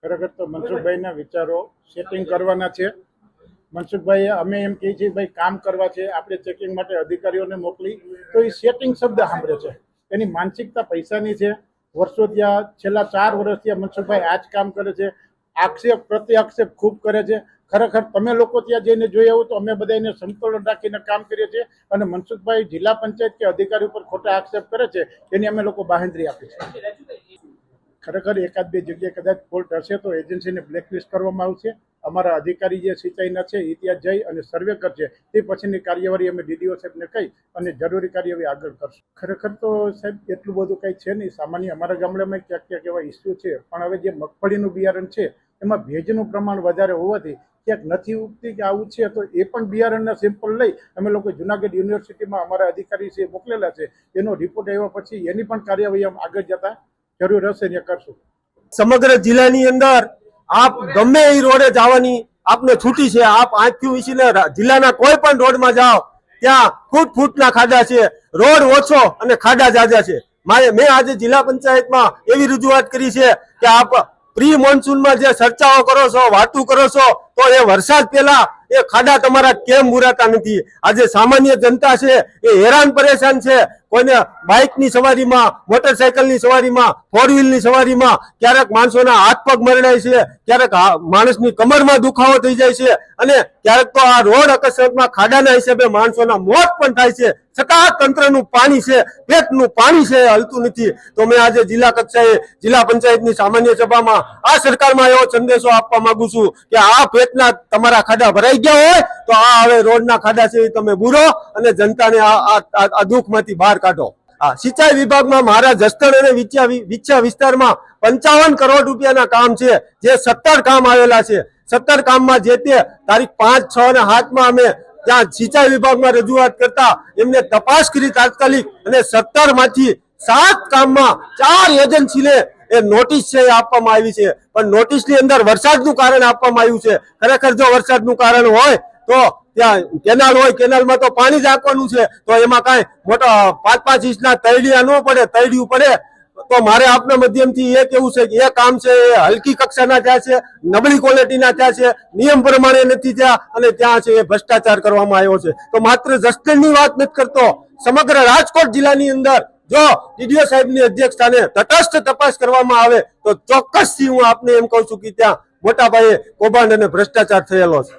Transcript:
ખરેખર તો મનસુખભાઈના વિચારો સેટિંગ કરવાના છે. મનસુખભાઈ અમે એમ કહીએ છીએ ભાઈ કામ કરવા છે, આપણે ચેકિંગ માટે અધિકારીઓને મોકલી તો એ સેટિંગ શબ્દ સાંભળે છે. એની માનસિકતા પૈસાની છે. વર્ષો ત્યાં છેલ્લા 4 વર્ષથી મનસુખભાઈ આ જ કામ કરે છે. આક્ષેપ પ્રત્યે આક્ષેપ ખૂબ કરે છે. ખરેખર તમે લોકો ત્યાં જઈને જોયા હોય તો અમે બધા એને સંકલન રાખીને કામ કરીએ છીએ અને મનસુખભાઈ જિલ્લા પંચાયત કે અધિકારી ઉપર ખોટા આક્ષેપ કરે છે એની અમે લોકો બાહેંધરી આપી છે. ખરેખર એકાદ બે જગ્યાએ કદાચ ફોલ્ટ હશે તો એજન્સીને બ્લેકલિસ્ટ કરવામાં આવશે. અમારા અધિકારી જે સિંચાઈના છે એ ત્યાં જઈ અને સર્વે કરશે. તે પછીની કાર્યવાહી અમે ડીડીઓ સાહેબને કહી અને જરૂરી કાર્યવાહી આગળ કરશું. ખરેખર તો સાહેબ એટલું બધું કંઈ છે નહીં. સામાન્ય અમારા ગામડામાં ક્યાંક ક્યાંક એવા ઇસ્યુ છે, પણ હવે જે મગફળીનું બિયારણ છે એમાં ભેજનું પ્રમાણ વધારે હોવાથી ક્યાંક નથી ઉગતી કે આવું છે, તો એ પણ બિયારણના સેમ્પલ લઈ અમે લોકો જુનાગઢ યુનિવર્સિટીમાં અમારા અધિકારી છે મોકલેલા છે. એનો રિપોર્ટ આવ્યા પછી એની પણ કાર્યવાહી આગળ જતા જરૂર હશે ને કરશું. સમગ્ર જિલ્લાની અંદર આપ ગમે એ રોડે જવાની આપને છૂટી છે. આપ આંખથી વીસીને જિલ્લાના કોઈ પણ રોડમાં જાઓ ત્યાં ફૂટના ખાડા છે. રોડ ઓછો અને ખાડા જાજા છે. મેં આજે જિલ્લા પંચાયતમાં એવી રજૂઆત કરી છે કે આપ પ્રી મોન્સૂનમાં જે ચર્ચાઓ કરો છો, વાતું કરો છો, તો એ વરસાદ પહેલા એ ખાડા તમારા કેમ મુરાતા નથી? આજે સામાન્ય જનતા છે એ હેરાન પરેશાન છે. કોઈને બાઇકની સવારીમાં, મોટરસાયકલની સવારીમાં, 4 વ્હીલની સવારીમાં ક્યારેક માણસોના હાથ પગ મરડાય છે, ક્યારેક માણસની કમરમાં દુખાવો થઈ જાય છે અને ક્યારેક તો આ રોડ અકસ્માતમાં ખાડાના હિસાબે માણસોના મોત પણ થાય છે. છતાં તંત્રનું પાણી છે, પેટનું પાણી છે, હલતું નથી. તો મેં આજે જિલ્લા કક્ષાએ જિલ્લા પંચાયતની સામાન્ય સભામાં આ સરકારમાં એવો સંદેશો આપવા માંગુ છું કે આ પેટના તમારા ખાડા ભરાઈ ગયા હોય તો આ હવે રોડના ખાડા છે એ તમે બુરો અને જનતાને આ દુઃખમાંથી બહાર કાઢો. સિંચાઈ વિભાગમાં મારા જસદણ અને વિછા વિસ્તારમાં 55 કરોડ રૂપિયાના કામ છે, જે 17 કામ આવેલા છે. 17 કામમાં જે તે તારીખ 5, 6 અને 7માં અમે ત્યાં સિંચાઈ વિભાગમાં રજૂઆત કરતા એમને તપાસ કરી તાત્કાલિક અને 17 માંથી 7 કામમાં 4 એજન્સીને એ નોટિસ છે આપવામાં આવી છે. પણ નોટિસની અંદર વરસાદનું કારણ આપવામાં આવ્યું છે. ખરેખર જો વરસાદનું કારણ હોય તો ત્યાં કેનાલ હોય, કેનાલમાં તો પાણી જ આપવાનું છે, તો એમાં કાંઈ મોટા 5-5 ઇંચના તૈડિયા ન પડે, તૈડિયું પડે. તો મારે આપના માધ્યમથી એ કેવું છે કે એ કામ છે એ હલકી કક્ષાના થયા છે, નબળી ક્વોલિટીના થયા છે, નિયમ પ્રમાણે નથી થયા અને ત્યાં છે એ ભ્રષ્ટાચાર કરવામાં આવ્યો છે. તો માત્ર જસદણની વાત નથી કરતો, સમગ્ર રાજકોટ જિલ્લાની અંદર જો ડીડીઓ સાહેબની અધ્યક્ષસ્થાને તટસ્થ તપાસ કરવામાં આવે તો ચોક્કસથી હું આપને એમ કહું છું કે ત્યાં મોટા પાયે કૌભાંડ અને ભ્રષ્ટાચાર થયેલો છે.